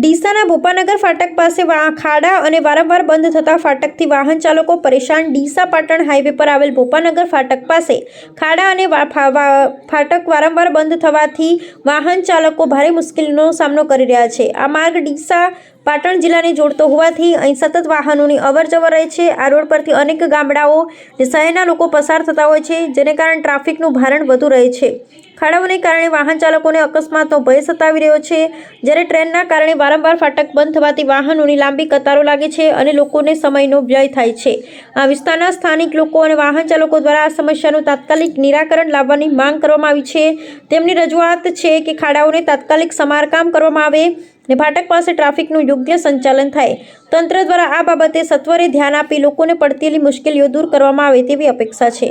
ડીસાના ભોપાનગર ફાટક પાસે ખાડા અને વારંવાર બંધ થતા ફાટકથી વાહન ચાલકો પરેશાન। ડીસા પાટણ હાઈવે પર આવેલ ભોપાનગર ફાટક પાસે ખાડા અને ફાટક વારંવાર બંધ થવાથી વાહન ચાલકો ભારે મુશ્કેલીનો સામનો કરી રહ્યા છે। આ માર્ગ ડીસા પાટણ જિલ્લાને જોડતો હોવાથી અહીં સતત વાહનોની અવરજવર રહે છે। આ રોડ પરથી અનેક ગામડાઓ અને શહેરના લોકો પસાર થતા હોય છે, જેને કારણે ટ્રાફિકનું ભારણ વધુ રહે છે। ખાડાઓને કારણે વાહન ચાલકોને અકસ્માતનો ભય સતાવી રહ્યો છે, જ્યારે ટ્રેનના કારણે વારંવાર ફાટક બંધ થવાથી વાહનોની લાંબી કતારો લાગે છે અને લોકોને સમયનો વ્યય થાય છે। આ વિસ્તારના સ્થાનિક લોકો અને વાહન ચાલકો દ્વારા આ સમસ્યાનું તાત્કાલિક નિરાકરણ લાવવાની માંગ કરવામાં આવી છે। તેમની રજૂઆત છે કે ખાડાઓને તાત્કાલિક સમારકામ કરવામાં આવે અને ફાટક પાસે ટ્રાફિકનું યોગ્ય સંચાલન થાય। તંત્ર દ્વારા આ બાબતે સત્વરે ધ્યાન આપી લોકોને પડતી મુશ્કેલીઓ દૂર કરવામાં આવે તેવી અપેક્ષા છે।